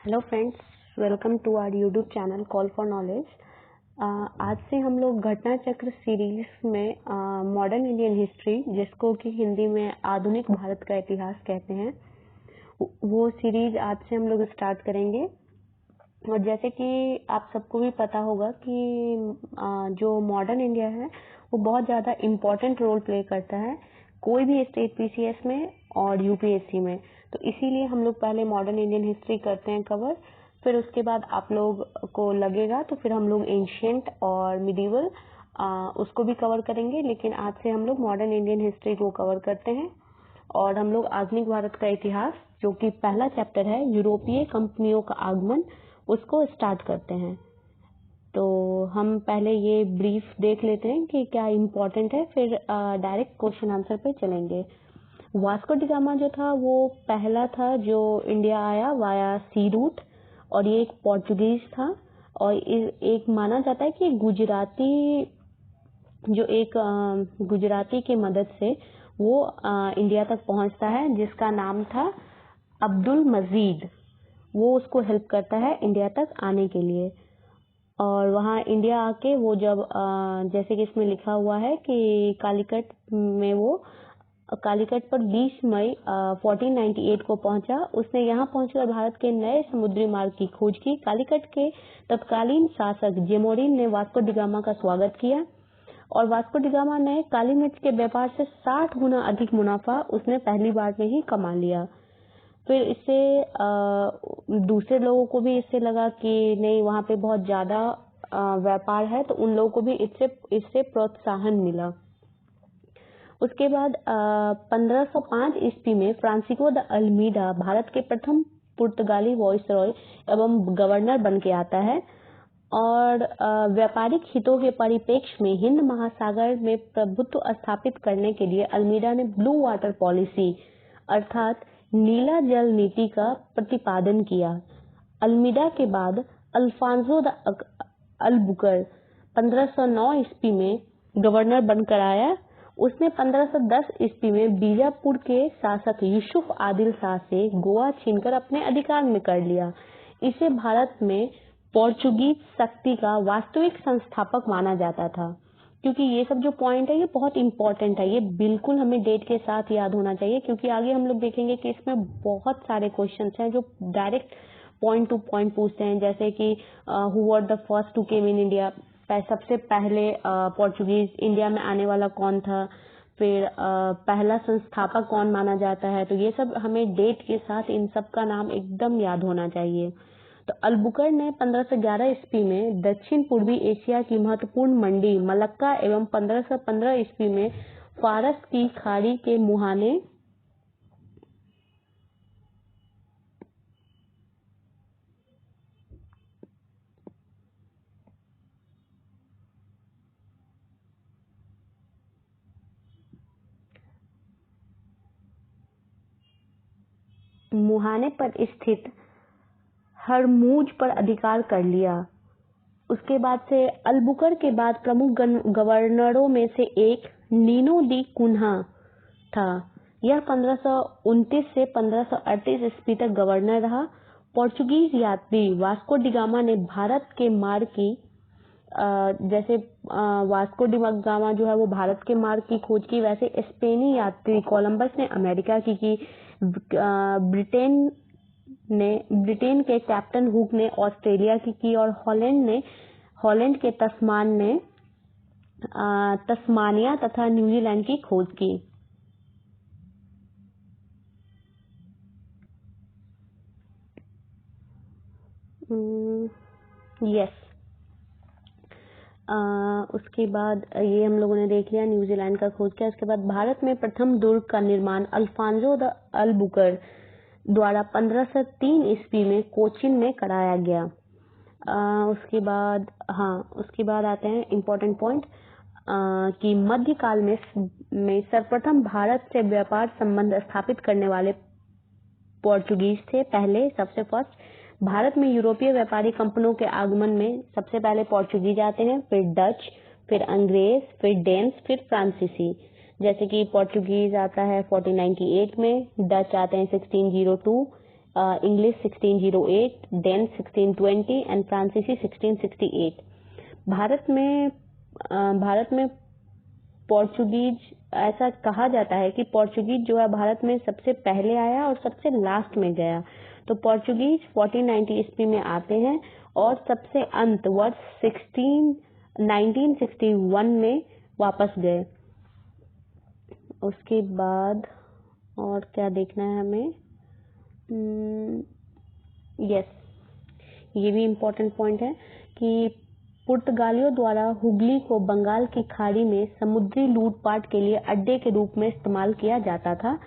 Hello friends, welcome to our YouTube channel call for knowledge. आज से हम लोग घटना चक्र सीरीज में मॉडर्न इंडियन हिस्ट्री, जिसको कि हिंदी में आधुनिक भारत का इतिहास कहते हैं, वो सीरीज आज से हम लोग स्टार्ट करेंगे। और जैसे कि आप सबको भी पता होगा कि जो मॉडर्न इंडिया है वो बहुत ज़्यादा इम्पोर्टेंट रोल प्ले करता है कोई भी स्टेट पीसीएस में और यूपीएससी में। तो इसीलिए हम लोग पहले मॉडर्न इंडियन हिस्ट्री करते हैं कवर, फिर उसके बाद आप लोग को लगेगा तो फिर हम लोग एंशियंट और मिडिवल उसको भी कवर करेंगे। लेकिन आज से हम लोग मॉडर्न इंडियन हिस्ट्री को कवर करते हैं और हम लोग आधुनिक भारत का इतिहास, जो कि पहला चैप्टर है यूरोपीय कंपनियों का आगमन, उसको स्टार्ट करते हैं। तो हम पहले ये ब्रीफ देख लेते हैं कि क्या इम्पोर्टेंट है, फिर डायरेक्ट क्वेश्चन आंसर पे चलेंगे। वास्को डी गामा जो था वो पहला था जो इंडिया आया वाया सी रूट, और ये एक पोर्चुगीज था। और एक माना जाता है कि गुजराती की मदद से वो इंडिया तक पहुंचता है, जिसका नाम था अब्दुल मजीद। वो उसको हेल्प करता है इंडिया तक आने के लिए। और वहाँ इंडिया आके वो जब जैसे कि इसमें लिखा हुआ है कि कालीकट पर 20 मई 1498 को पहुंचा। उसने यहाँ पहुंचकर भारत के नए समुद्री मार्ग की खोज की। कालीकट के तत्कालीन शासक जेमोरिन ने वास्को डी गामा का स्वागत किया और वास्को डी गामा ने काली मिर्च के व्यापार से 60 गुना अधिक मुनाफा उसने पहली बार में ही कमा लिया। फिर इससे दूसरे लोगों को भी इससे लगा कि नहीं, वहाँ पे बहुत ज्यादा व्यापार है, तो उन लोगों को भी इससे प्रोत्साहन मिला। उसके बाद 1505 ईस्वी में फ्रांसिस्को द अल्मीडा भारत के प्रथम पुर्तगाली वाइसरॉय एवं गवर्नर बन के आता है। और व्यापारिक हितों के परिप्रेक्ष्य में हिंद महासागर में प्रभुत्व स्थापित करने के लिए अल्मीडा ने ब्लू वाटर पॉलिसी अर्थात नीला जल नीति का प्रतिपादन किया। अल्मीडा के बाद अल्फांसो द अलबुकर 1509 ईस्वी में गवर्नर बनकर आया। उसने 1510 ईस्वी में बीजापुर के शासक यूसुफ आदिल शाह से गोवा छीनकर अपने अधिकार में कर लिया। इसे भारत में पोर्चुगीज शक्ति का वास्तविक संस्थापक माना जाता था। क्योंकि ये सब जो पॉइंट है ये बहुत इंपॉर्टेंट है, ये बिल्कुल हमें डेट के साथ याद होना चाहिए, क्योंकि आगे हम लोग देखेंगे कि इसमें बहुत सारे क्वेश्चंस हैं जो डायरेक्ट पॉइंट टू पॉइंट पूछते हैं। जैसे कि who were the first to came in India, सबसे पहले पोर्चुगीज इंडिया में आने वाला कौन था, फिर पहला संस्थापक कौन माना जाता है। तो ये सब हमें डेट के साथ इन सब का नाम एकदम याद होना चाहिए। तो अलबुकर ने 1511 ईस्वी में दक्षिण पूर्वी एशिया की महत्वपूर्ण मंडी मलक्का एवं 1515 ईस्वी में फारस की खाड़ी के मुहाने पर स्थित हरमूज पर अधिकार कर लिया। उसके बाद से अलबुकर के बाद प्रमुख गवर्नरों में से एक नीनो दी कुन्हा था। यह 1529 से 1538 ईस्वी तक गवर्नर रहा। पोर्चुगीज यात्री वास्को डी गामा ने भारत के मार्ग की जैसे वास्को डी गामा जो है वो भारत के मार्ग की खोज की, वैसे स्पेनी यात्री कोलंबस ने अमेरिका की ब्रिटेन के कैप्टन हुक ने ऑस्ट्रेलिया की और हॉलैंड के तस्मानिया तथा न्यूजीलैंड की खोज की। यस उसके बाद ये हम लोगों ने देख लिया, न्यूजीलैंड का खोज किया। उसके बाद भारत में प्रथम दुर्ग का निर्माण अल्फांसो द अलबुकर द्वारा 1503 ईस्वी में कोचिन में कराया गया। उसके बाद आते हैं इम्पोर्टेंट पॉइंट कि मध्यकाल में सर्वप्रथम भारत से व्यापार संबंध स्थापित करने वाले पोर्चुगीज थे। पहले सबसे फर्स्ट भारत में यूरोपीय व्यापारी कंपनियों के आगमन में सबसे पहले पोर्चुगीज आते हैं, फिर डच, फिर अंग्रेज, फिर डेन्स, फिर फ्रांसीसी। जैसे कि पोर्चुगीज आता है 1498 में, डच आते हैं 1602, English 1608, Danish 1620 and फ्रांसीसी 1668। भारत में पोर्चुगीज, ऐसा कहा जाता है कि पोर्चुगीज जो है भारत में सबसे पहले आया और सबसे लास्ट में गया। तो पोर्चुगीज 1490 ईस्वी में आते हैं और सबसे अंत वर्ष 1961 में वापस गए। उसके बाद और क्या देखना है हमें? ये भी इम्पोर्टेंट पॉइंट है कि पुर्तगालियों द्वारा हुगली को बंगाल की खाड़ी में समुद्री लूटपाट के लिए अड्डे के रूप में इस्तेमाल किया जाता था।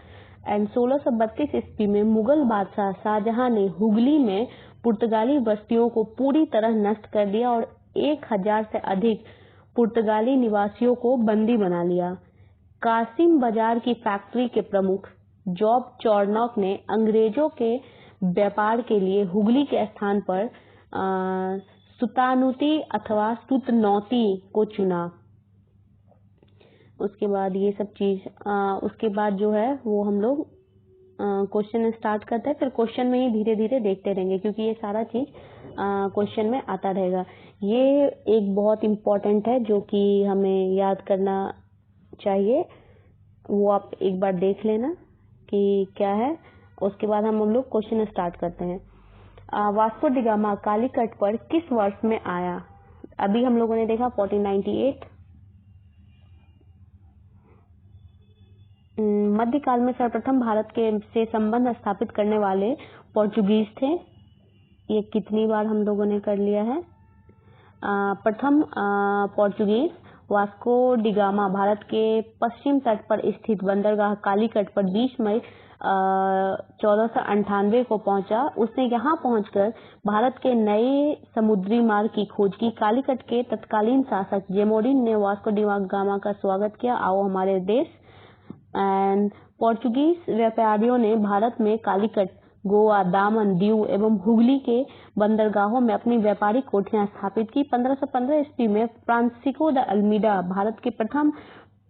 एंड 1632 ईस्वी में मुगल बादशाह शाहजहां ने हुगली में पुर्तगाली बस्तियों को पूरी तरह नष्ट कर दिया और 1000 से अधिक पुर्तगाली निवासियों को बंदी बना लिया। कासिम बाजार की फैक्ट्री के प्रमुख जॉब चॉर्नॉक ने अंग्रेजों के व्यापार के लिए हुगली के स्थान पर सुतानुती अथवा सुतनौती को चुना। उसके बाद ये सब चीज उसके बाद जो है वो हम लोग क्वेश्चन स्टार्ट करते हैं, फिर क्वेश्चन में ही धीरे धीरे देखते रहेंगे क्योंकि ये सारा चीज क्वेश्चन में आता रहेगा। ये एक बहुत इम्पोर्टेंट है जो कि हमें याद करना चाहिए, वो आप एक बार देख लेना कि क्या है। उसके बाद हम लोग क्वेश्चन स्टार्ट करते हैं। वास्को डी गामा कालीकट पर किस वर्ष में आया? अभी हम लोगों ने देखा 1498। मध्यकाल में सर्वप्रथम भारत के से संबंध स्थापित करने वाले पोर्चुगीज थे। ये कितनी बार हम लोगों ने कर लिया है। प्रथम Portuguese Vasco D gamma Bharat के पश्चिम तट पर स्थित बंदरगाह कालीकट पर 20 मई 1498 को पहुंचा। उसने यहाँ पहुंचकर भारत के नए समुद्री मार्ग की खोज की। कालीकट के तत्कालीन शासक जेमोरिन ने वास्को डी गामा का स्वागत किया, आओ हमारे देश। एंड पोर्चुगीज व्यापारियों ने भारत में कालीकट, गोवा, दामन, दीव एवं हुगली के बंदरगाहों में अपनी व्यापारिक कोठियां स्थापित की। 1515 ईस्वी में फ्रांसिस्को द अल्मीडा भारत के प्रथम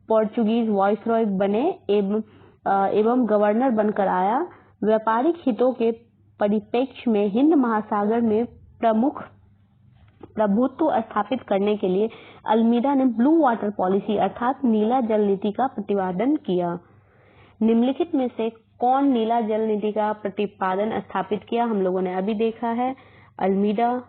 पोर्चुगीज वाइसरॉय बने एवं गवर्नर बनकर आया। व्यापारिक हितों के परिप्रेक्ष्य में हिंद महासागर में प्रमुख प्रभुत्व स्थापित करने के लिए अल्मीडा ने ब्लू वाटर पॉलिसी अर्थात नीला जल नीति का प्रतिपादन किया। निम्नलिखित में से कौन नीला जल नीति का प्रतिपादन स्थापित किया? हम लोगों ने अभी देखा है अल्मीडा।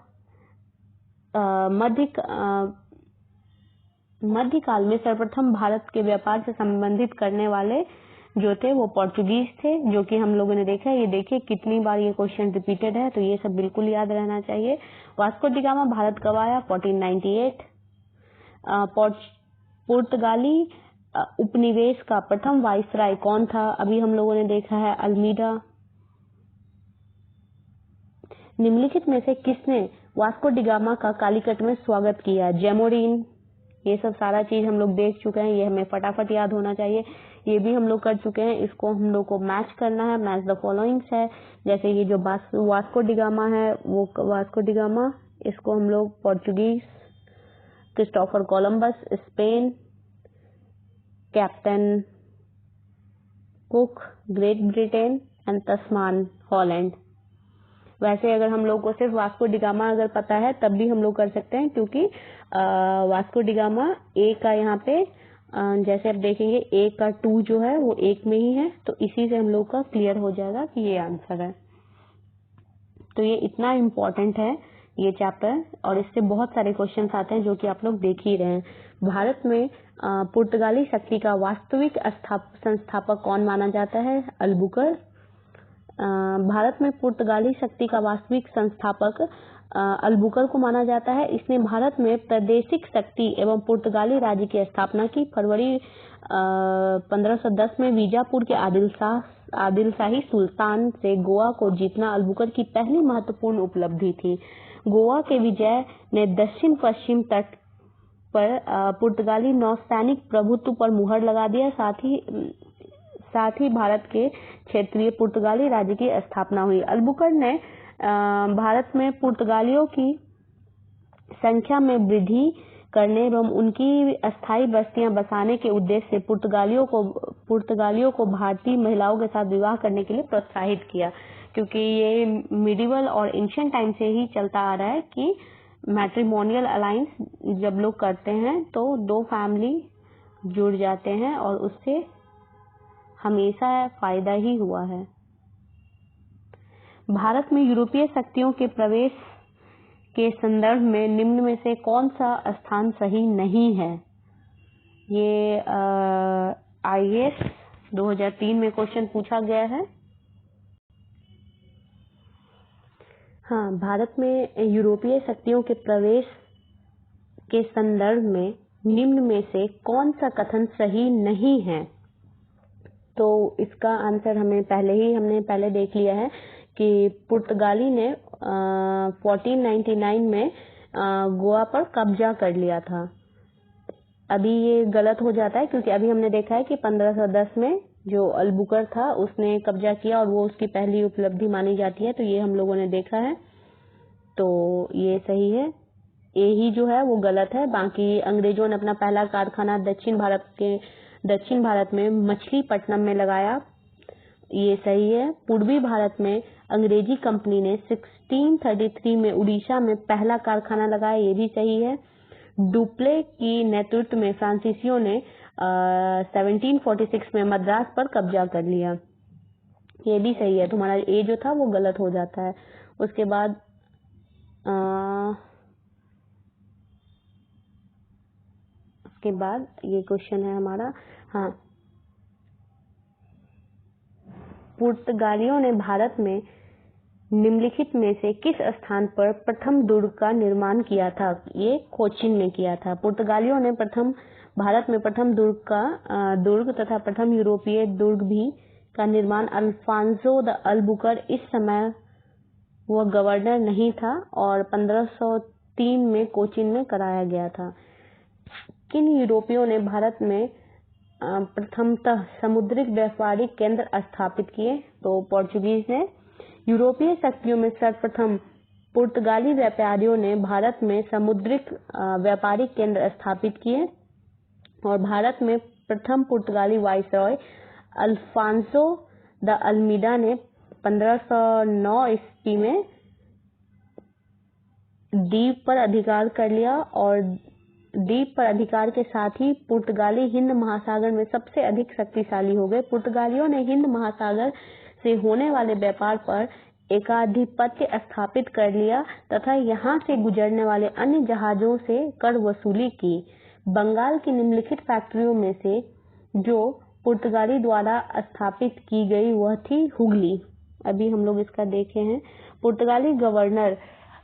मध्यकाल में सर्वप्रथम भारत के व्यापार से संबंधित करने वाले जो थे वो पोर्चुगीज थे, जो कि हम लोगों ने देखा है। ये देखिए कितनी बार ये क्वेश्चन रिपीटेड है, तो ये सब बिल्कुल याद रहना चाहिए। वास्को डी गामा भारत कब आया? 1498। पुर्तगाली उपनिवेश का प्रथम वाइसराय कौन था? अभी हम लोगों ने देखा है अल्मीडा। निम्नलिखित में से किसने वास्को डी गामा का कालीकट में स्वागत किया? जेमोरिन। ये सब सारा चीज हम लोग देख चुके हैं, ये हमें फटाफट याद होना चाहिए। ये भी हम लोग कर चुके हैं, इसको हम लोग को मैच करना है। मैच द फॉलोइंग्स है, जैसे ये जो वास्को डी गामा है वो वास्को डी गामा, इसको हम लोग Portuguese, Christopher Columbus Spain, captain cook great Britain and Tasman Holland. वैसे अगर हम लोग को सिर्फ वास्को डी गामा अगर पता है तब भी हम लोग कर सकते हैं, क्योंकि वास्को डी गामा ए का यहाँ पे जैसे आप देखेंगे ए का 2 जो है वो 1 में ही है, तो इसी से हम लोग का क्लियर हो जाएगा कि ये आंसर है। तो ये इतना इम्पोर्टेंट है ये चैप्टर, और इससे बहुत सारे क्वेश्चंस आते हैं जो कि आप लोग देख ही रहे हैं। भारत में पुर्तगाली शक्ति का वास्तविक संस्थापक कौन माना जाता है? अल्बुकर। भारत में पुर्तगाली शक्ति का वास्तविक संस्थापक अल्बुकर को माना जाता है। इसने भारत में प्रादेशिक शक्ति एवं पुर्तगाली राज्य की स्थापना की। फरवरी 1510 में बीजापुर के आदिलशाही सुल्तान से गोवा को जीतना अल्बुकर की पहली महत्वपूर्ण उपलब्धि थी। गोवा के विजय ने दक्षिण पश्चिम तट पर पुर्तगाली नौसैनिक प्रभुत्व पर मुहर लगा दिया। साथ ही भारत के क्षेत्रीय पुर्तगाली राज्य की स्थापना हुई। अल्बुकर ने भारत में पुर्तगालियों की संख्या में वृद्धि करने एवं उनकी अस्थायी बस्तियां बसाने के उद्देश्य से पुर्तगालियों को भारतीय महिलाओं के साथ विवाह करने के लिए प्रोत्साहित किया, क्योंकि ये मिडिवल और एंशिएंट टाइम से ही चलता आ रहा है कि मैट्रिमोनियल अलायंस जब लोग करते हैं तो दो फैमिली जुड़ जाते हैं और उससे हमेशा फायदा ही हुआ है। भारत में यूरोपीय शक्तियों के प्रवेश के संदर्भ में निम्न में से कौन सा स्थान सही नहीं है? ये IAS 2003 में क्वेश्चन पूछा गया है। हाँ, भारत में यूरोपीय शक्तियों के प्रवेश के संदर्भ में निम्न में से कौन सा कथन सही नहीं है? तो इसका आंसर हमने पहले देख लिया है कि पुर्तगाली ने 1499 में गोवा पर कब्जा कर लिया था। अभी ये गलत हो जाता है क्योंकि अभी हमने देखा है कि 1510 में जो अलबुकर था उसने कब्जा किया और वो उसकी पहली उपलब्धि मानी जाती है, तो ये हम लोगों ने देखा है, तो ये सही है। ए ही जो है वो गलत है। बाकी अंग्रेजों ने अपना पहला कारखाना दक्षिण भारत में मछलीपट्टनम में लगाया, ये सही है। पूर्वी भारत में अंग्रेजी कंपनी ने 1633 में उड़ीसा में पहला कारखाना लगाया, ये भी सही है। डुप्ले की नेतृत्व में फ्रांसीसियों ने 1746 में मद्रास पर कब्जा कर लिया, ये भी सही है। तुम्हारा ए जो था वो गलत हो जाता है। उसके बाद ये क्वेश्चन है हमारा, हाँ, पुर्तगालियों ने भारत में निम्नलिखित में से किस स्थान पर प्रथम दुर्ग का निर्माण किया था? ये कोचीन में किया था। पुर्तगालियों ने भारत में प्रथम दुर्ग तथा प्रथम यूरोपीय दुर्ग भी का निर्माण अल्फांसो द अलबुकर, इस समय वह गवर्नर नहीं था, और 1503 में कोचीन में कराया गया था। किन यूरोपियों ने भारत में प्रथमतः समुद्रिक व्यापारिक केंद्र स्थापित किए? तो पोर्चुगीज ने। यूरोपीय शक्तियों में सर्वप्रथम पुर्तगाली व्यापारियों ने भारत में समुद्रिक व्यापारिक केंद्र स्थापित किए, और भारत में प्रथम पुर्तगाली वाइसरॉय अल्फांसो द अल्मीडा ने 1509 ईस्वी में द्वीप पर अधिकार कर लिया, और द्वीप पर अधिकार के साथ ही पुर्तगाली हिंद महासागर में सबसे अधिक शक्तिशाली हो गए। पुर्तगालियों ने हिंद महासागर से होने वाले व्यापार पर एकाधिपत्य स्थापित कर लिया तथा यहाँ से गुजरने वाले अन्य जहाजों से कर वसूली की। बंगाल की निम्नलिखित फैक्ट्रियों में से जो पुर्तगाली द्वारा स्थापित की गई वह थी हुगली। अभी हम लोग इसका देखे हैं। पुर्तगाली गवर्नर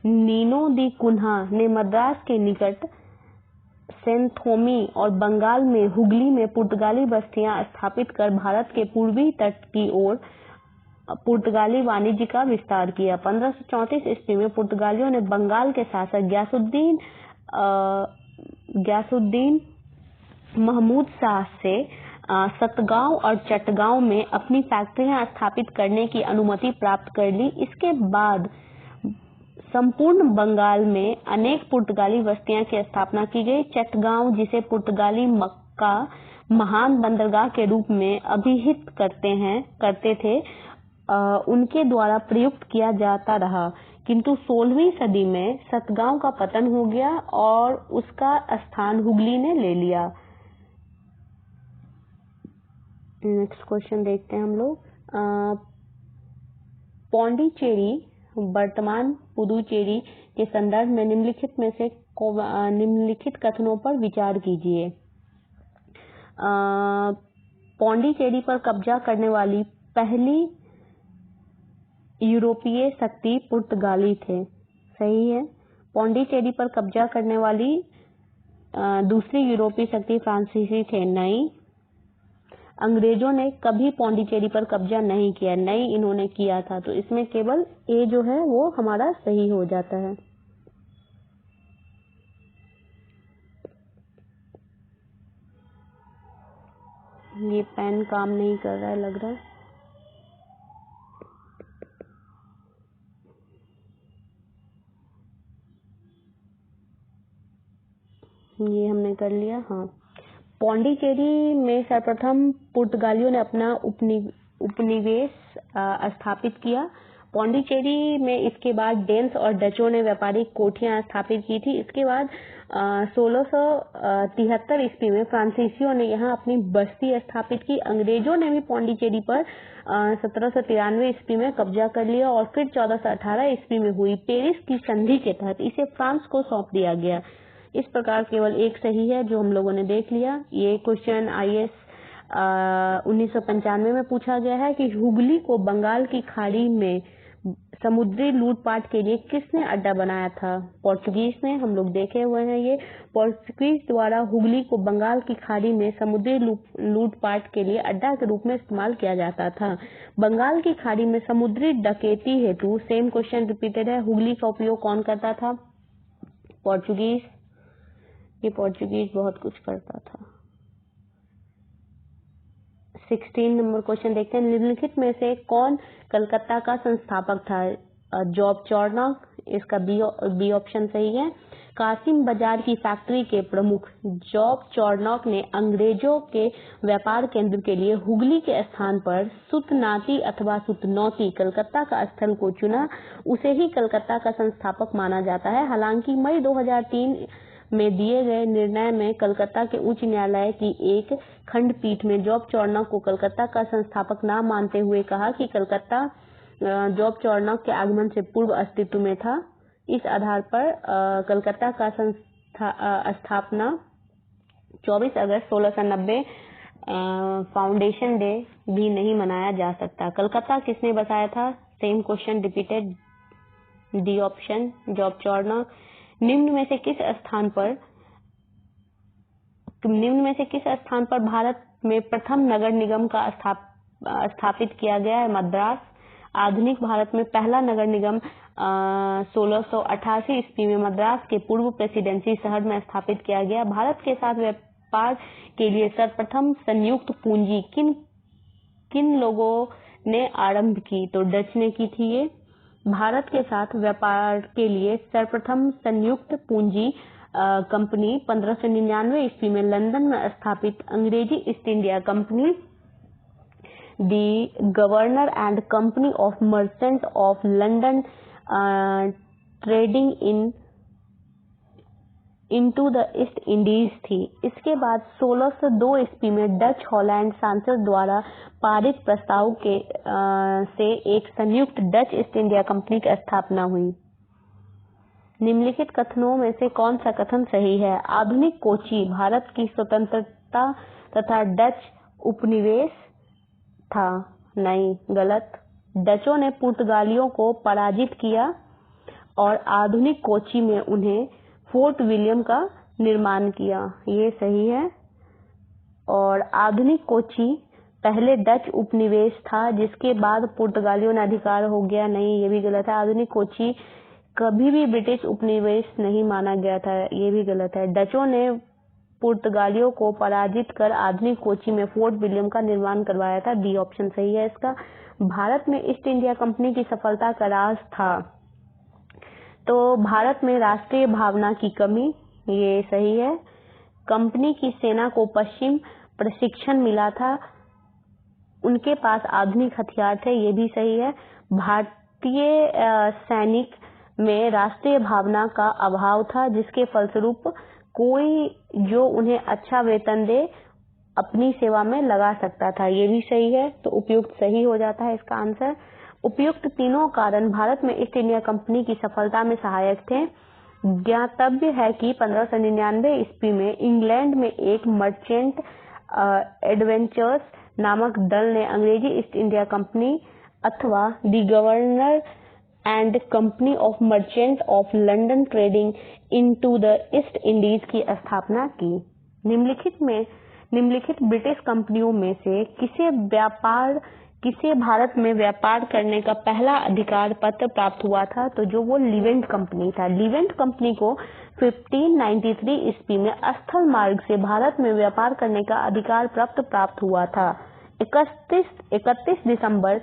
नीनो दी कुन्हा ने मद्रास के निकट सेंथोमी और बंगाल में हुगली में पुर्तगाली बस्तियां स्थापित कर भारत के पूर्वी तट की ओर पुर्तगाली वाणिज्य का विस्तार किया। 1534 ईस्वी में पुर्तगालियों ने बंगाल के शासक ग्यासुद्दीन महमूद शाह से सतगांव और चटगांव में अपनी फैक्ट्रियां स्थापित करने की अनुमति प्राप्त कर ली। इसके बाद संपूर्ण बंगाल में अनेक पुर्तगाली बस्तियां की स्थापना की गई। चटगांव, जिसे पुर्तगाली मक्का महान बंदरगाह के रूप में अभिहित करते थे, उनके द्वारा प्रयुक्त किया जाता रहा, किंतु 16वीं सदी में सतगांव का पतन हो गया और उसका स्थान हुगली ने ले लिया। नेक्स्ट क्वेश्चन देखते हैं हम लोग। पौंडीचेरी वर्तमान पुदुचेरी के संदर्भ में निम्नलिखित कथनों पर विचार कीजिए। पौंडीचेरी पर कब्जा करने वाली पहली यूरोपीय शक्ति पुर्तगाली थे, सही है। पौंडीचेरी पर कब्जा करने वाली दूसरी यूरोपीय शक्ति फ्रांसीसी थे, नहीं। अंग्रेजों ने कभी पौंडीचेरी पर कब्जा नहीं किया, नहीं इन्होंने किया था, तो इसमें केवल ए जो है वो हमारा सही हो जाता है। ये पेन काम नहीं कर रहा है लग रहा है। ये हमने कर लिया, हाँ। पौंडीचेरी में सर्वप्रथम पुर्तगालियों ने अपना उपनिवेश स्थापित किया। पौंडीचेरी में इसके बाद डेन्स और डचों ने व्यापारिक कोठियां स्थापित की थी। इसके बाद 1673 ईस्वी में फ्रांसीसियों ने यहाँ अपनी बस्ती स्थापित की। अंग्रेजों ने भी पौंडीचेरी पर 1793 ईस्वी में कब्जा कर लिया और फिर 1418 ईस्वी में हुई पेरिस की संधि के तहत इसे फ्रांस को सौंप दिया गया। इस प्रकार केवल एक सही है जो हम लोगों ने देख लिया। ये क्वेश्चन IAS 1995 में पूछा गया है कि हुगली को बंगाल की खाड़ी में समुद्री लूटपाट के लिए किसने अड्डा बनाया था? पोर्चुगीज ने। हम लोग देखे हुए हैं ये पोर्चुगीज द्वारा हुगली को बंगाल की खाड़ी में समुद्री लूटपाट के लिए अड्डा के रूप में इस्तेमाल किया जाता था। बंगाल की खाड़ी में समुद्री डकैती हेतु सेम क्वेश्चन रिपीटेड है। हुगली का उपयोग कौन करता था? पोर्चुगीज। ये पोर्चुगीज बहुत कुछ करता था। 16 नंबर क्वेश्चन देखते हैं। निम्नलिखित में से कौन कलकत्ता का संस्थापक था? जॉब चॉर्नॉक। इसका बी ऑप्शन सही है। कासिम बाजार की फैक्ट्री के प्रमुख जॉब चॉर्नॉक ने अंग्रेजों के व्यापार केंद्र के लिए हुगली के स्थान पर सुतनाती अथवा सुतनौती कलकत्ता का स्थल को चुना। उसे ही कलकत्ता का संस्थापक माना जाता है। हालांकि मई 2003 में दिए गए निर्णय में कलकत्ता के उच्च न्यायालय की एक खंडपीठ में जॉब चॉर्नॉक को कलकत्ता का संस्थापक न मानते हुए कहा कि कलकत्ता जॉब चॉर्नॉक के आगमन से पूर्व अस्तित्व में था। इस आधार पर कलकत्ता का स्थापना 24 अगस्त 1690 फाउंडेशन डे भी नहीं मनाया जा सकता। कलकत्ता किसने बसाया था? Same question repeated. D option Job Charnock. निम्न में से किस स्थान पर भारत में प्रथम नगर निगम का स्थापित किया गया है? मद्रास। आधुनिक भारत में पहला नगर निगम 1688 ईस्वी में मद्रास के पूर्व प्रेसिडेंसी शहर में स्थापित किया गया। भारत के साथ व्यापार के लिए सर्वप्रथम संयुक्त पूंजी किन लोगों ने आरंभ की? तो डच ने की थी ये। भारत के साथ व्यापार के लिए सर्वप्रथम संयुक्त पूंजी कंपनी 1599 ईस्वी में लंदन में स्थापित अंग्रेजी east India company the governor and company of merchant of London trading into the East Indies थी। इसके बाद 1602 ईस्वी में डच हॉलैंड सांसद द्वारा पारित प्रस्ताव से एक संयुक्त डच ईस्ट इंडिया कंपनी की स्थापना हुई। निम्नलिखित कथनों में से कौन सा कथन सही है? आधुनिक कोची भारत की स्वतंत्रता तथा डच उपनिवेश था। नहीं, गलत। डचों ने पुर्तगालियों को पराजित किया और आधुनिक कोची में उन्हें फोर्ट विलियम का निर्माण किया। ये सही है। और आधुनिक कोची पहले डच उपनिवेश था जिसके बाद पुर्तगालियों ने अधिकार हो गया। नहीं, ये भी गलत है। आधुनिक कोची कभी भी ब्रिटिश उपनिवेश नहीं माना गया था। ये भी गलत है। डचों ने पुर्तगालियों को पराजित कर आधुनिक कोची में फोर्ट विलियम का निर्माण करवाया था। बी ऑप्शन सही है इसका। भारत में ईस्ट इंडिया कंपनी की सफलता का राज था तो भारत में राष्ट्रीय भावना की कमी। ये सही है। कंपनी की सेना को पश्चिम प्रशिक्षण मिला था, उनके पास आधुनिक हथियार थे। ये भी सही है। भारतीय सैनिक में राष्ट्रीय भावना का अभाव था जिसके फलस्वरूप कोई जो उन्हें अच्छा वेतन दे अपनी सेवा में लगा सकता था। ये भी सही है। तो उपयुक्त सही हो जाता है इसका आंसर। उपयुक्त तीनों कारण भारत में ईस्ट इंडिया कंपनी की सफलता में सहायक थे। ज्ञातव्य है कि 1599 ईस्वी में इंग्लैंड में एक मर्चेंट एडवेंचर्स नामक दल ने अंग्रेजी ईस्ट इंडिया कंपनी अथवा the governor and company of merchant of London trading into the East Indies की स्थापना की। निम्नलिखित ब्रिटिश कंपनियों में से किसे भारत में व्यापार करने का पहला अधिकार पत्र प्राप्त हुआ था? तो जो वो लिवेंट कंपनी था। लिवेंट कंपनी को 1593 ईस्वी में स्थल मार्ग से भारत में व्यापार करने का अधिकार प्राप्त हुआ था। 31 दिसंबर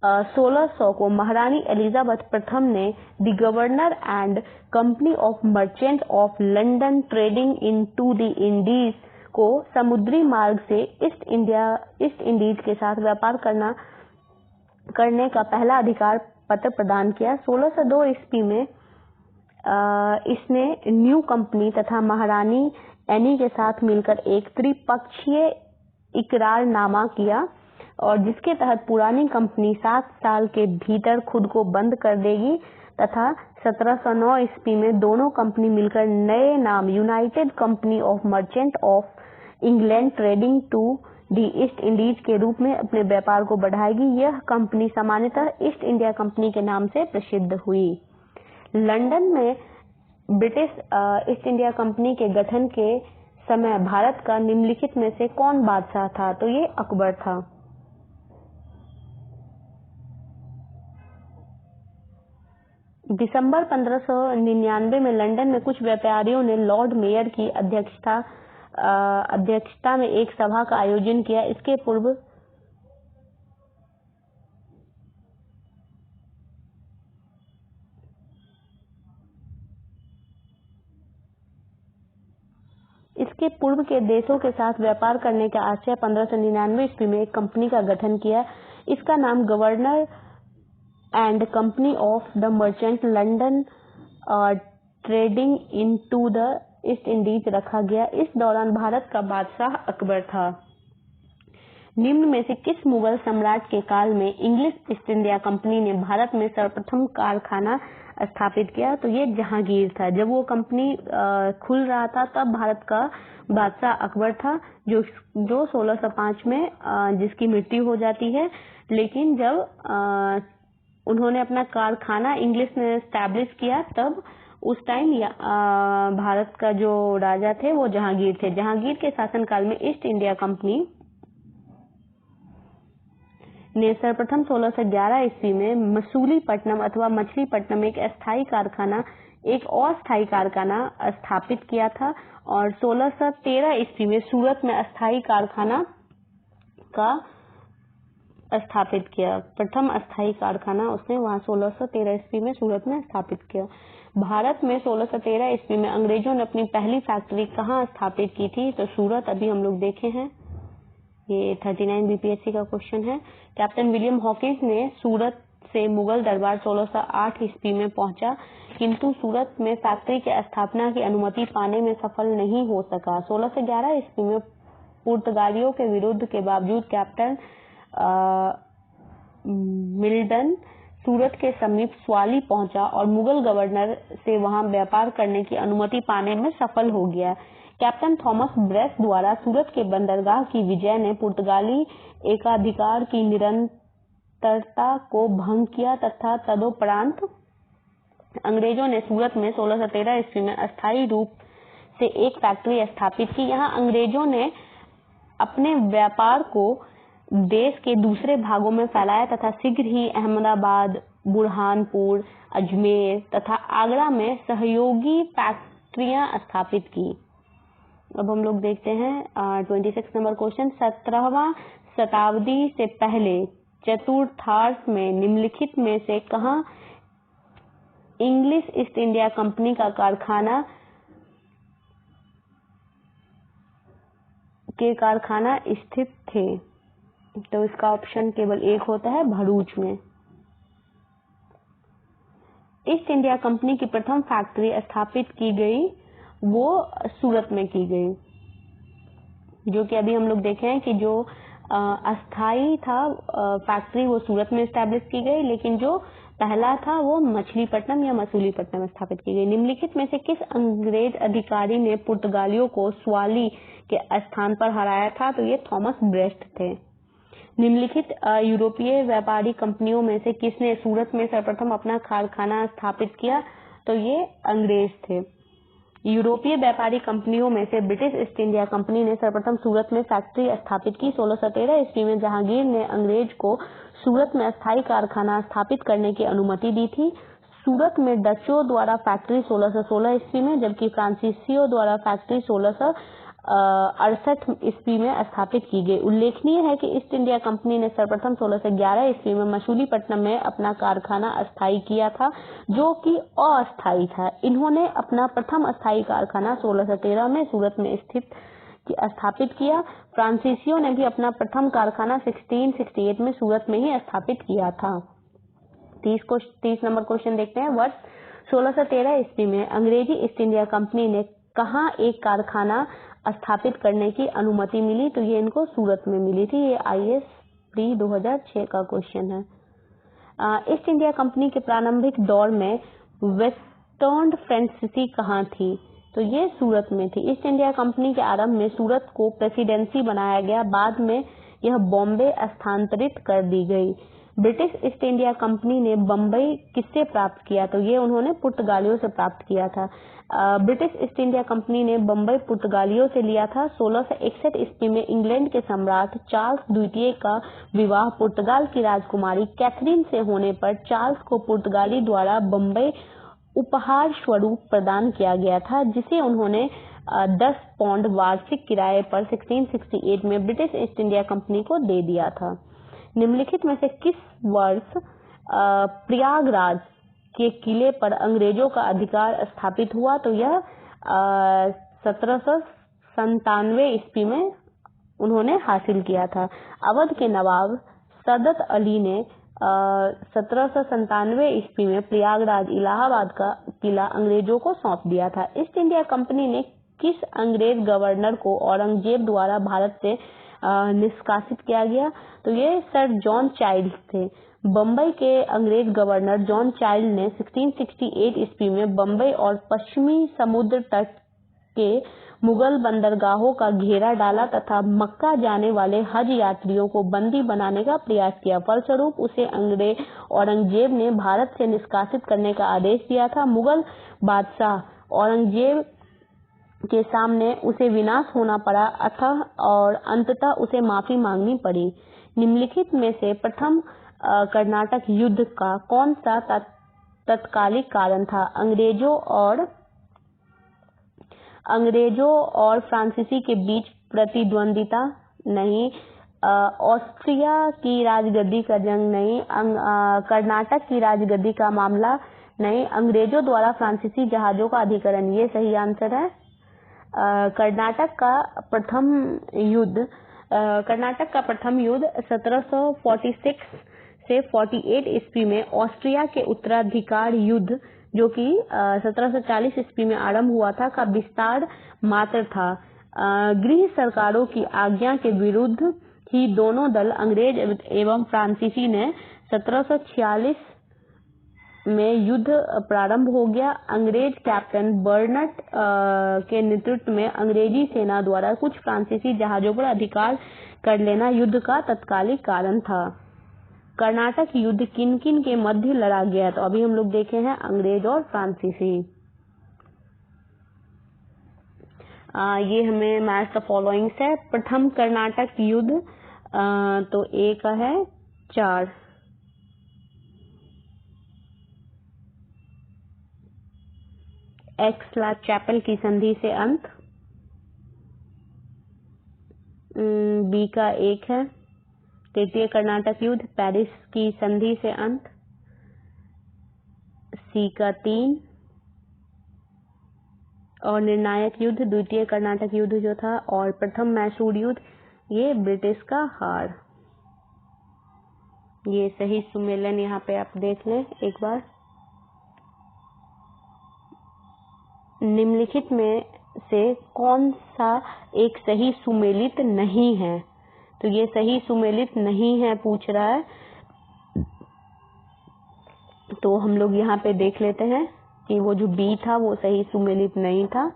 1600 को महारानी एलिजाबेथ प्रथम ने the governor and company of merchant of London trading into the Indies को समुद्री मार्ग से ईस्ट इंडीज के साथ व्यापार करने का पहला अधिकार पत्र प्रदान किया। 1602 ईस्वी में इसने न्यू कंपनी तथा महारानी एनी के साथ मिलकर एक त्रिपक्षीय इकरारनामा किया और जिसके तहत पुरानी कंपनी 7 साल के भीतर खुद को बंद कर देगी तथा 1709 ईस्वी में दोनों कंपनी मिलकर नए नाम united company of merchant of England trading to the East Indies के रूप में अपने व्यापार को बढ़ाएगी। यह कंपनी सामान्यतः ईस्ट इंडिया कंपनी के नाम से प्रसिद्ध हुई। लंदन में ब्रिटिश ईस्ट इंडिया कंपनी के गठन के समय भारत का निम्नलिखित में से कौन बादशाह था? तो ये अकबर था। दिसंबर 1599 में लंदन में कुछ व्यापारियों ने लॉर्ड मेयर की अध्यक्षता में एक सभा का आयोजन किया। इसके पूर्व के देशों के साथ व्यापार करने के आशय 1599 ईस्वी में एक कंपनी का गठन किया। इसका नाम governor and company of the merchant London trading into the East Indies रखा गया। इस दौरान भारत का बादशाह अकबर था। निम्न में से किस मुगल सम्राट के काल में इंग्लिश ईस्ट इंडिया कंपनी ने भारत में सर्वप्रथम कारखाना स्थापित किया? तो ये जहांगीर था। जब वो कंपनी खुल रहा था तब भारत का बादशाह अकबर था जो 1605 में जिसकी मृत्यु हो जाती है। लेकिन जब उन्होंने अपना कारखाना इंग्लिश में एस्टैब्लिश किया तब उस टाइम भारत का जो राजा थे वो जहांगीर थे। जहांगीर के शासनकाल में ईस्ट इंडिया कंपनी ने सर्वप्रथम 1611 ईस्वी में मसूलीपट्टनम अथवा मछलीपट्टनम एक और स्थायी कारखाना स्थापित किया था और 1613 ईस्वी में सूरत में अस्थायी कारखाना का स्थापित किया। प्रथम अस्थायी कारखाना उसने वहां 1613 ईस्वी में सूरत में स्थापित किया। भारत में 1613 ईस्वी में अंग्रेजों ने अपनी पहली फैक्ट्री कहाँ स्थापित की थी? तो सूरत। अभी हम लोग देखे हैं, ये 39 बीपीएससी का क्वेश्चन है। कैप्टन विलियम हॉकिंस ने सूरत से मुगल दरबार 1608 ईस्वी में पहुंचा किंतु सूरत में फैक्ट्री के स्थापना की अनुमति पाने में सफल नहीं हो सका। 1611 ईस्वी में पुर्तगालियों के विरोध के बावजूद कैप्टन मिल्टन सूरत के समीप स्वाली पहुंचा और मुगल गवर्नर से वहां व्यापार करने की अनुमति पाने में सफल हो गया। कैप्टन थॉमस ब्रेस्ट द्वारा सूरत के बंदरगाह की विजय ने पुर्तगाली एकाधिकार की निरंतरता को भंग किया तथा तदोपरांत अंग्रेजों ने सूरत में 1613 ईस्वी में अस्थायी रूप से एक फैक्ट्री स्थापित की। यहाँ अंग्रेजों ने अपने व्यापार को देश के दूसरे भागों में फैलाया तथा शीघ्र ही अहमदाबाद, बुरहानपुर, अजमेर तथा आगरा में सहयोगी फैक्ट्रियां स्थापित की। अब हम लोग देखते हैं 26 नंबर क्वेश्चन। 17वां शताब्दी से पहले चतुर्थांश में निम्नलिखित में से कहाँ इंग्लिश ईस्ट इंडिया कंपनी का कारखाना स्थित थे? तो इसका ऑप्शन केवल एक होता है, भरूच में। ईस्ट इंडिया कंपनी की प्रथम फैक्ट्री स्थापित की गई वो सूरत में की गई, जो कि अभी हम लोग देखे हैं कि जो अस्थाई था फैक्ट्री वो सूरत में स्टैब्लिश की गई, लेकिन जो पहला था वो मछलीपट्टनम या मसूलीपट्टनम में स्थापित की गई। निम्नलिखित में से किस अंग्रेज अधिकारी ने पुर्तगालियों को स्वाली के स्थान पर हराया था? तो ये थॉमस ब्रेस्ट थे। निम्नलिखित यूरोपीय व्यापारी कंपनियों में से किसने सूरत में सर्वप्रथम अपना कारखाना स्थापित किया? तो ये अंग्रेज थे। यूरोपीय व्यापारी कंपनियों में से ब्रिटिश ईस्ट इंडिया कंपनी ने सर्वप्रथम सूरत में फैक्ट्री स्थापित की। 1613 ईस्वी में जहांगीर ने अंग्रेज को सूरत में अस्थायी कारखाना स्थापित करने की अनुमति दी थी। सूरत में डचों द्वारा फैक्ट्री 1616 ईस्वी में, जबकि फ्रांसीसियों द्वारा फैक्ट्री 1668 ईस्वी में स्थापित की गई। उल्लेखनीय है कि ईस्ट इंडिया कंपनी ने सर्वप्रथम 1611 ईस्वी में मसूलीपट्टनम में अपना कारखाना अस्थायी किया था, जो कि अस्थायी था। इन्होंने अपना प्रथम अस्थायी कारखाना 1613 में सूरत में स्थापित किया। फ्रांसीसियों ने भी अपना प्रथम कारखाना 1668 में सूरत में ही स्थापित किया था। 30 नंबर क्वेश्चन देखते हैं। वर्ष 1613 ईस्वी में अंग्रेजी ईस्ट इंडिया कंपनी ने कहाँ एक कारखाना स्थापित करने की अनुमति मिली? तो ये इनको सूरत में मिली थी। ये IAS प्री 2006 का क्वेश्चन है। ईस्ट इंडिया कंपनी के प्रारंभिक दौर में वेस्टर्न फ्रेंचाइजी कहाँ थी? तो ये सूरत में थी। ईस्ट इंडिया कंपनी के आरंभ में सूरत को प्रेसिडेंसी बनाया गया, बाद में यह बॉम्बे स्थानांतरित कर दी गई। ब्रिटिश ईस्ट इंडिया कंपनी ने बम्बई किससे प्राप्त किया? तो ये उन्होंने पुर्तगालियों से प्राप्त किया था। ब्रिटिश ईस्ट इंडिया कंपनी ने बम्बई पुर्तगालियों से लिया था। 1661 ईस्वी में इंग्लैंड के सम्राट चार्ल्स द्वितीय का विवाह पुर्तगाल की राजकुमारी कैथरीन से होने पर चार्ल्स को पुर्तगाली द्वारा बम्बई उपहार स्वरूप प्रदान किया गया था, जिसे उन्होंने 10 पाउंड वार्षिक किराए पर 1668 में ब्रिटिश ईस्ट इंडिया कंपनी को दे दिया था। निम्नलिखित में से किस वर्ष प्रयागराज के किले पर अंग्रेजों का अधिकार स्थापित हुआ? तो यह 1797 ईस्वी में उन्होंने हासिल किया था। अवध के नवाब सदत अली ने 1797 ईस्वी में प्रयागराज इलाहाबाद का किला अंग्रेजों को सौंप दिया था। ईस्ट इंडिया कंपनी ने किस अंग्रेज गवर्नर को औरंगजेब द्वारा भारत से निष्कासित किया गया? तो ये सर जॉन चाइल्ड थे। बम्बई के अंग्रेज गवर्नर जॉन चाइल्ड ने 1668 ईस्वी में बम्बई और पश्चिमी समुद्र तट के मुगल बंदरगाहों का घेरा डाला तथा मक्का जाने वाले हज यात्रियों को बंदी बनाने का प्रयास किया। फलस्वरूप उसे औरंगजेब ने भारत से निष्कासित करने का आदेश दिया था। मुगल बादशाह औरंगजेब के सामने उसे विनाश होना पड़ा अतः और अंततः उसे माफी मांगनी पड़ी। निम्नलिखित में से प्रथम कर्नाटक युद्ध का कौन सा तत्कालिक कारण था? अंग्रेजों और फ्रांसीसी के बीच प्रतिद्वंदिता? नहीं। ऑस्ट्रिया की राजगद्दी का जंग? नहीं। कर्नाटक की राजगद्दी का मामला? नहीं। अंग्रेजों द्वारा फ्रांसीसी जहाजों का अधिग्रहण? ये सही आंसर है। कर्नाटक का प्रथम युद्ध 1746 से 48 ईस्वी में ऑस्ट्रिया के उत्तराधिकार युद्ध, जो कि 1740 ईस्वी में आरंभ हुआ था, का विस्तार मात्र था। गृह सरकारों की आज्ञा के विरुद्ध ही दोनों दल अंग्रेज एवं फ्रांसीसी ने 1746 में युद्ध प्रारंभ हो गया। अंग्रेज कैप्टन बर्नट के नेतृत्व में अंग्रेजी सेना द्वारा कुछ फ्रांसीसी जहाजों पर अधिकार कर लेना युद्ध का तत्कालिक कारण था। कर्नाटक युद्ध किन किन के मध्य लड़ा गया? तो अभी हम लोग देखे हैं अंग्रेज और फ्रांसीसी। ये हमें मैच द फॉलोइंग्स है। प्रथम कर्नाटक युद्ध तो ए का है 4। एक्सला चैपल की संधि से अंत। बी का 1 है। तृतीय कर्नाटक युद्ध पेरिस की संधि से अंत। सी का 3 और निर्णायक युद्ध द्वितीय कर्नाटक युद्ध जो था, और प्रथम मैसूर युद्ध ये ब्रिटिश का हार। ये सही सुमेलन यहाँ पे आप देख लें एक बार। निम्नलिखित में से कौन सा एक सही सुमेलित नहीं है? तो ये सही सुमेलित नहीं है पूछ रहा है, तो हम लोग यहाँ पे देख लेते हैं कि वो जो बी था वो सही सुमेलित नहीं था।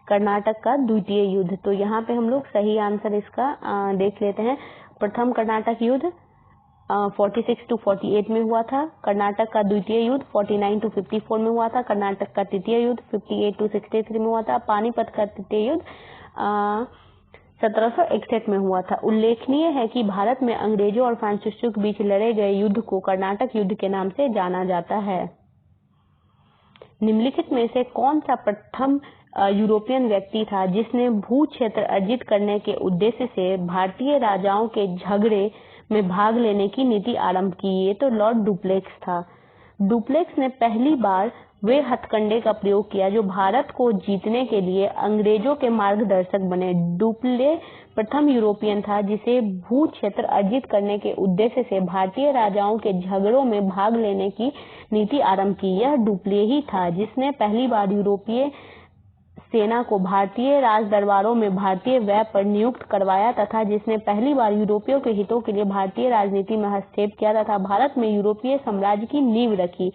कर्नाटक का द्वितीय युद्ध, तो यहाँ पे हम लोग सही आंसर इसका देख लेते हैं। प्रथम कर्नाटक युद्ध 46 to 48 में हुआ था। कर्नाटक का द्वितीय युद्ध 49 to 54 में हुआ था। कर्नाटक का तृतीय युद्ध 58 to 63 में हुआ था। पानीपत का तृतीय युद्ध 1761 में हुआ था। उल्लेखनीय है कि भारत में अंग्रेजों और फ्रांसीसियों के बीच लड़े गए युद्ध को कर्नाटक युद्ध के नाम से जाना जाता है। निम्नलिखित में से कौन सा प्रथम यूरोपियन व्यक्ति था जिसने भू क्षेत्र अर्जित करने के उद्देश्य से भारतीय राजाओं के झगड़े में भाग लेने की नीति आरंभ की? ये तो लॉर्ड डुप्लेक्स था। डुप्लेक्स ने पहली बार वे हथकंडे का प्रयोग किया जो भारत को जीतने के लिए अंग्रेजों के मार्गदर्शक बने। डुप्ले प्रथम यूरोपियन था जिसे भू क्षेत्र अर्जित करने के उद्देश्य से भारतीय राजाओं के झगड़ों में भाग लेने की नीति आरंभ की। यह डुप्ले ही था जिसने पहली बार यूरोपीय सेना को भारतीय राज दरबारों में भारतीय व्यय पर नियुक्त करवाया तथा जिसने पहली बार यूरोपियों के हितों के लिए भारतीय राजनीति में हस्तक्षेप किया तथा भारत में यूरोपीय साम्राज्य की नींव रखी।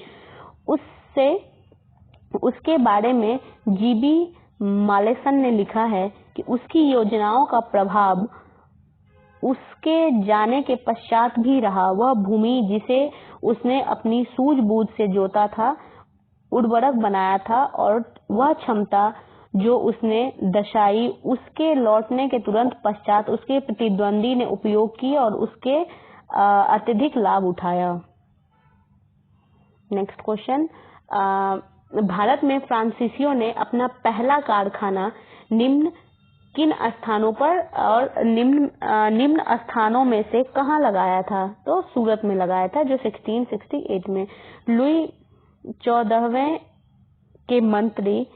उसके बारे में जीबी मालेसन ने लिखा है कि उसकी योजनाओं का प्रभाव उसके जाने के पश्चात भी रहा। वह भूमि जिसे उसने अपनी सूझबूझ से जोता था, उर्वरक बनाया था और वह क्षमता जो उसने दर्शाई उसके लौटने के तुरंत पश्चात उसके प्रतिद्वंदी ने उपयोग की और उसके अत्यधिक लाभ उठाया। नेक्स्ट क्वेश्चन, भारत में फ्रांसीसियों ने अपना पहला कारखाना निम्न किन स्थानों पर और निम्न स्थानों में से कहाँ लगाया था? तो सूरत में लगाया था, जो 1668 में लुई 14वें के मंत्री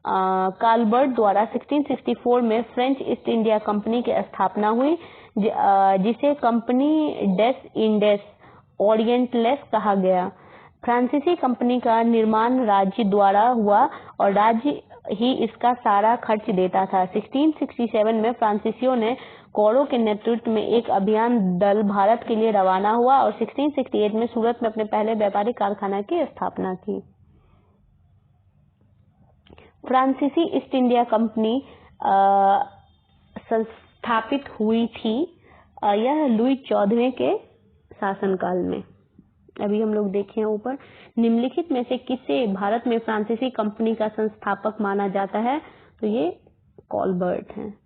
काल्बर्ट द्वारा 1664 में फ्रेंच ईस्ट इंडिया कंपनी की स्थापना हुई, जिसे कंपनी डेस इंडेस ओरिएंटलेस कहा गया। फ्रांसीसी कंपनी का निर्माण राज्य द्वारा हुआ और राज्य ही इसका सारा खर्च देता था। 1667 में फ्रांसीसियों ने कौरों के नेतृत्व में एक अभियान दल भारत के लिए रवाना हुआ और 1668 में सूरत में अपने पहले व्यापारिक कारखाना की स्थापना की। फ्रांसीसी ईस्ट इंडिया कंपनी संस्थापित हुई थी यह लुई 14वें के शासनकाल में। अभी हम लोग देखें ऊपर, निम्नलिखित में से किसे भारत में फ्रांसीसी कंपनी का संस्थापक माना जाता है? तो ये कॉलबर्ट हैं।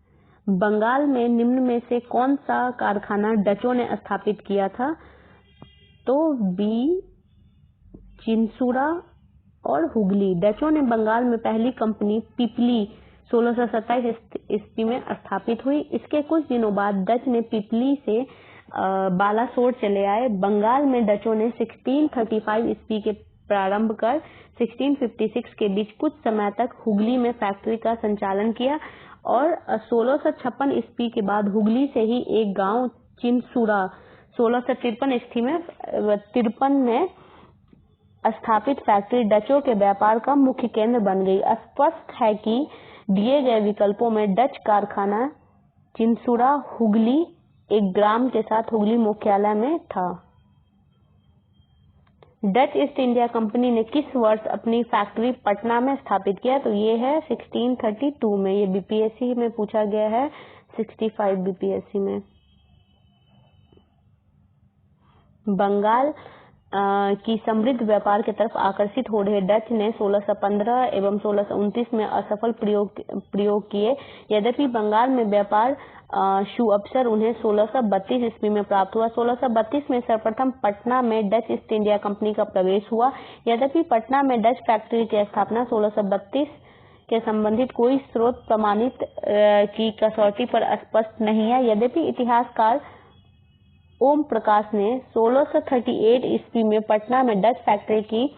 बंगाल में निम्न में से कौन सा कारखाना डचों ने स्थापित किया था? तो बी चिंसुरा और हुगली। डचों ने बंगाल में पहली कंपनी पिपली 1627 ईस्वी में स्थापित हुई। इसके कुछ दिनों बाद डच ने पिपली से बालासोर चले आए। बंगाल में डचों ने 1635 ईस्वी के प्रारंभ कर 1656 के बीच कुछ समय तक हुगली में फैक्ट्री का संचालन किया और 1656 ईस्वी के बाद हुगली से ही एक गांव चिंसुरा 1653 में स्थापित फैक्ट्री डचों के व्यापार का मुख्य केंद्र बन गई। स्पष्ट है कि दिए गए विकल्पों में डच कारखाना चिंसुरा हुगली एक ग्राम के साथ हुगली मुख्यालय में था। डच ईस्ट इंडिया कंपनी ने किस वर्ष अपनी फैक्ट्री पटना में स्थापित किया? तो ये है 1632 में। ये बीपीएससी में पूछा गया है, 65 बीपीएससी में। बंगाल की समृद्ध व्यापार की तरफ आकर्षित हो रहे डच ने 1615 एवं 1629 में असफल प्रयोग किए। यद्यपि बंगाल में व्यापार सुअवसर उन्हें 1632 ईस्वी में प्राप्त हुआ। 1632 में सर्वप्रथम पटना में डच ईस्ट इंडिया कंपनी का प्रवेश हुआ। यद्यपि पटना में डच फैक्ट्री की स्थापना 1632 के संबंधित कोई स्रोत प्रमाणित की कसौटी पर स्पष्ट नहीं है। यद्यपि इतिहासकार ओम प्रकाश ने 1638 ईस्वी में पटना में डच फैक्ट्री की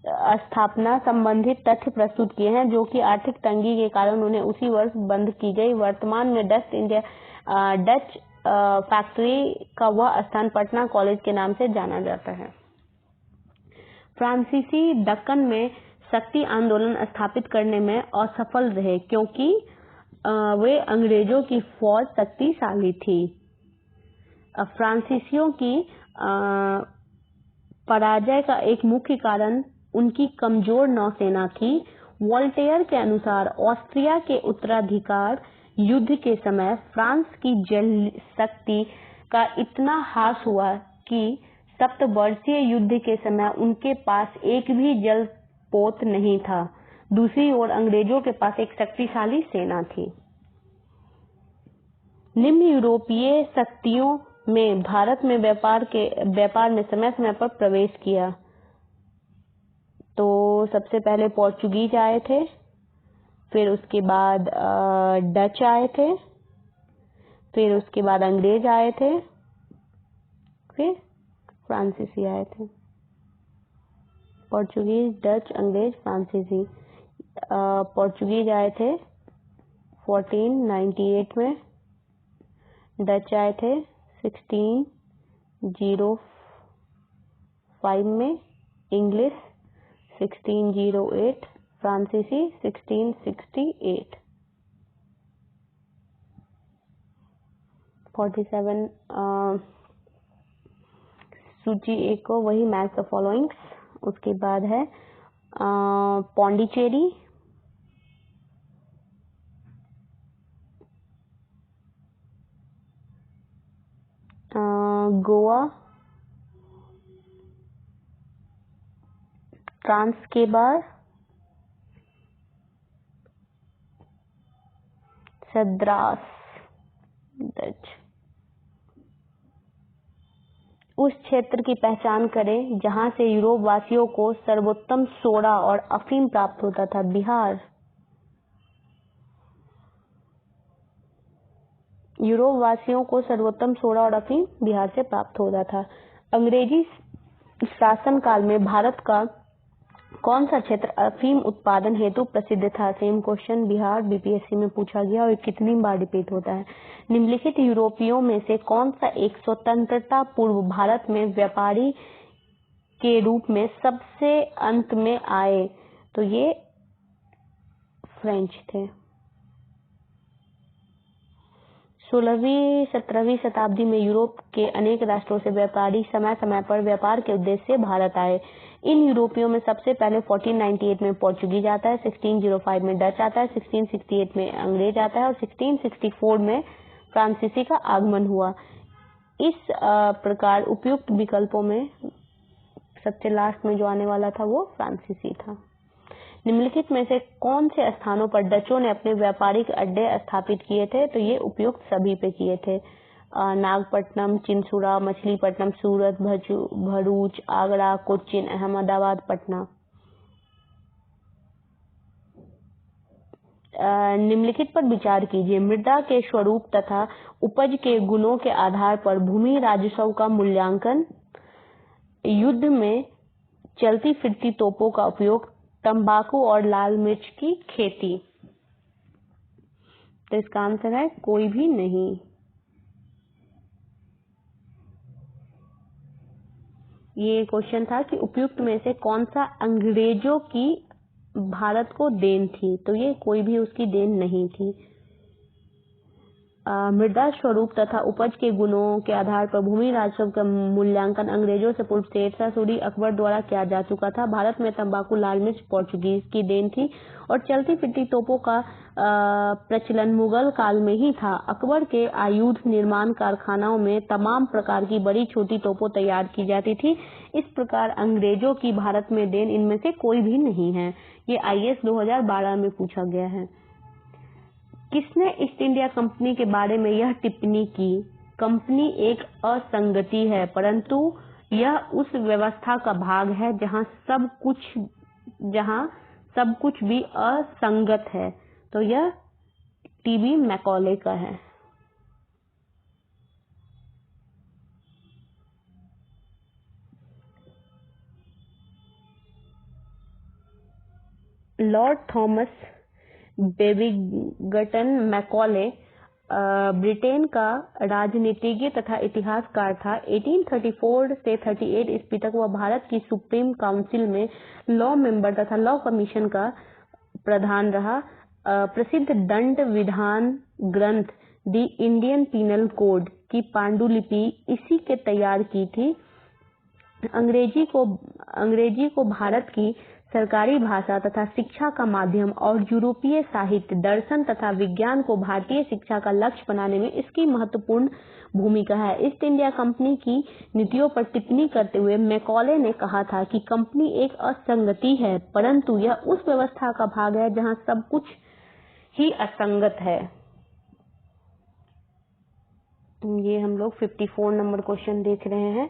स्थापना संबंधित तथ्य प्रस्तुत किए हैं, जो कि आर्थिक तंगी के कारण उन्हें उसी वर्ष बंद की गई। वर्तमान में डच फैक्ट्री का वह स्थान पटना कॉलेज के नाम से जाना जाता है। फ्रांसीसी दक्कन में शक्ति आंदोलन स्थापित करने में असफल रहे क्योंकि वे अंग्रेजों की फौज शक्तिशाली थी। फ्रांसीसियों की पराजय का एक मुख्य कारण उनकी कमजोर नौसेना थी। वोल्टेयर के अनुसार ऑस्ट्रिया के उत्तराधिकार युद्ध के समय फ्रांस की जल शक्ति का इतना ह्रास हुआ कि सप्तवर्षीय युद्ध के समय उनके पास एक भी जलपोत नहीं था। दूसरी ओर अंग्रेजों के पास एक शक्तिशाली सेना थी। निम्न यूरोपीय शक्तियों में भारत में व्यापार में समय समय पर प्रवेश किया। तो सबसे पहले पोर्चुगीज आए थे, फिर उसके बाद डच आए थे, फिर उसके बाद अंग्रेज आए थे, फिर फ्रांसीसी आए थे। पोर्चुगीज, डच, अंग्रेज, फ्रांसीसी। पोर्चुगीज आए थे 1498 में, डच आए थे 1605 में, इंग्लिश 1608, फ्रांसीसी 1668। 47 सूची एक को वही मैच द फॉलोइंग्स। उसके बाद है पौंडीचेरी, गोवा, ट्रांसकेबार, सद्रास डच। उस क्षेत्र की पहचान करें जहां से यूरोप वासियों को सर्वोत्तम सोडा और अफीम प्राप्त होता था। बिहार। यूरोप वासियों को सर्वोत्तम सोडा और अफीम बिहार से प्राप्त होता था। अंग्रेजी शासन काल में भारत का कौन सा क्षेत्र अफीम उत्पादन हेतु प्रसिद्ध था? सेम क्वेश्चन बिहार बीपीएससी में पूछा गया और कितनी बार रिपीट होता है। निम्नलिखित यूरोपियों में से कौन सा एक स्वतंत्रता पूर्व भारत में व्यापारी के रूप में सबसे अंत में आए? तो ये फ्रेंच थे। 16वीं 17वीं शताब्दी में यूरोप के अनेक राष्ट्रों से व्यापारी समय समय पर व्यापार के उद्देश्य से भारत आए। इन यूरोपियों में सबसे पहले 1498 में पोर्चुगीज आता है, 1605 में डच आता है, 1668 में अंग्रेज आता है और 1664 में फ्रांसीसी का आगमन हुआ। इस प्रकार उपयुक्त विकल्पों में सबसे लास्ट में जो आने वाला था वो फ्रांसीसी था। निम्नलिखित में से कौन से स्थानों पर डचों ने अपने व्यापारिक अड्डे स्थापित किए थे? तो ये उपयुक्त सभी पे किए थे। नागपट्टनम, चिंसुरा, मछलीपट्टनम, सूरत, भरूच, आगरा, कोच्चिन, अहमदाबाद, पटना। निम्नलिखित पर विचार कीजिए। मृदा के स्वरूप तथा उपज के गुणों के आधार पर भूमि राजस्व का मूल्यांकन, युद्ध में चलती फिरती तोपों का उपयोग, तंबाकू और लाल मिर्च की खेती। तो इसका आंसर है कोई भी नहीं। ये क्वेश्चन था कि उपयुक्त में से कौन सा अंग्रेजों की भारत को देन थी? तो ये कोई भी उसकी देन नहीं थी। मृदा स्वरूप तथा उपज के गुणों के आधार पर भूमि राजस्व का मूल्यांकन अंग्रेजों से पूर्व शेरशाह सूरी अकबर द्वारा किया जा चुका था। भारत में तंबाकू, लाल मिर्च पोर्चुगीज की देन थी और चलती फिरती तोपों का प्रचलन मुगल काल में ही था। अकबर के आयुध निर्माण कारखानाओं में तमाम प्रकार की बड़ी छोटी तोपों तैयार की जाती थी। इस प्रकार अंग्रेजों की भारत में देन इनमें से कोई भी नहीं है। ये IAS 2012 में पूछा गया है। किसने ईस्ट इंडिया कंपनी के बारे में यह टिप्पणी की? कंपनी एक असंगति है, परंतु यह उस व्यवस्था का भाग है जहां सब कुछ भी असंगत है। तो यह TB मैकॉले का है। Lord Thomas Babington Macaulay Britain का राजनीतिज्ञ तथा इतिहासकार था। 1834 से 38 ईस्वी तक वह भारत की सुप्रीम काउंसिल में लॉ मेंबर तथा लॉ कमीशन का प्रधान रहा। प्रसिद्ध दंड विधान ग्रंथ द इंडियन पीनल कोड की पांडुलिपि इसी के तैयार की थी। अंग्रेजी को भारत की सरकारी भाषा तथा शिक्षा का माध्यम और यूरोपीय साहित्य, दर्शन तथा विज्ञान को भारतीय शिक्षा का लक्ष्य बनाने में इसकी महत्वपूर्ण भूमिका है। ईस्ट इंडिया कंपनी की नीतियों पर टिप्पणी करते हुए मैकॉले ने कहा था कि कंपनी एक असंगति है, परंतु यह उस व्यवस्था का भाग है जहां सब कुछ ही असंगत है। ये हम लोग 54 नंबर क्वेश्चन देख रहे हैं।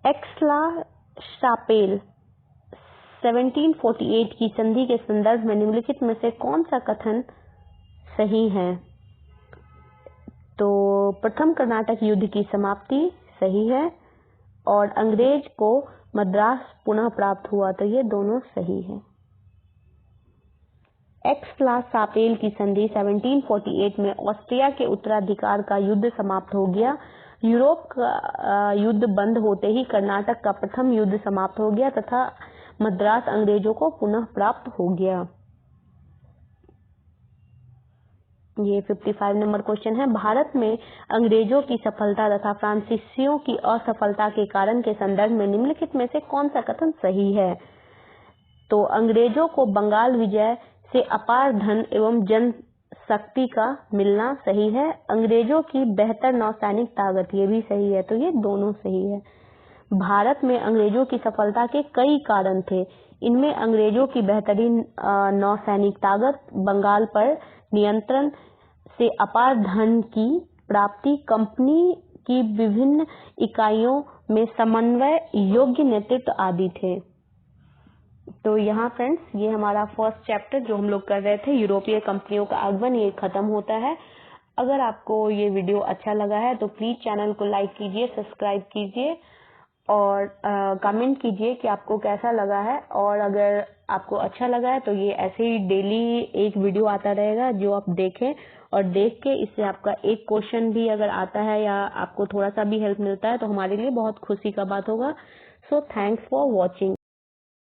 एक्सला-शापेल 1748 की संधि के संदर्भ में निम्नलिखित में से कौन सा कथन सही है? तो प्रथम कर्नाटक युद्ध की समाप्ति सही है और अंग्रेज को मद्रास पुनः प्राप्त हुआ, तो ये दोनों सही है। एक्स-ला-शापेल की संधि 1748 में ऑस्ट्रिया के उत्तराधिकार का युद्ध समाप्त हो गया। यूरोप का युद्ध बंद होते ही कर्नाटक का प्रथम युद्ध समाप्त हो गया तथा मद्रास अंग्रेजों को पुनः प्राप्त हो गया। ये 55 नंबर क्वेश्चन है। भारत में अंग्रेजों की सफलता तथा फ्रांसीसियों की असफलता के कारण के संदर्भ में निम्नलिखित में से कौन सा कथन सही है? तो अंग्रेजों को बंगाल विजय से अपार धन एवं जनशक्ति का मिलना सही है। अंग्रेजों की बेहतर नौसैनिक ताकत, ये भी सही है। तो ये दोनों सही है। भारत में अंग्रेजों की सफलता के कई कारण थे। इनमें अंग्रेजों की बेहतरीन नौसैनिक ताकत, बंगाल पर नियंत्रण से अपार धन की प्राप्ति, कंपनी की विभिन्न इकाइयों में समन्वय, योग्य नेतृत्व आदि थे। तो यहाँ फ्रेंड्स ये हमारा फर्स्ट चैप्टर जो हम लोग कर रहे थे यूरोपीय कंपनियों का आगमन, ये खत्म होता है। अगर आपको ये वीडियो अच्छा लगा है तो प्लीज चैनल को लाइक कीजिए, सब्सक्राइब कीजिए और कमेंट कीजिए कि आपको कैसा लगा है। और अगर आपको अच्छा लगा है तो ये ऐसे ही डेली एक वीडियो आता रहेगा जो आप देखें, और देख के इससे आपका एक क्वेश्चन भी अगर आता है या आपको थोड़ा सा भी हेल्प मिलता है तो हमारे लिए बहुत खुशी का बात होगा। So thanks for watching.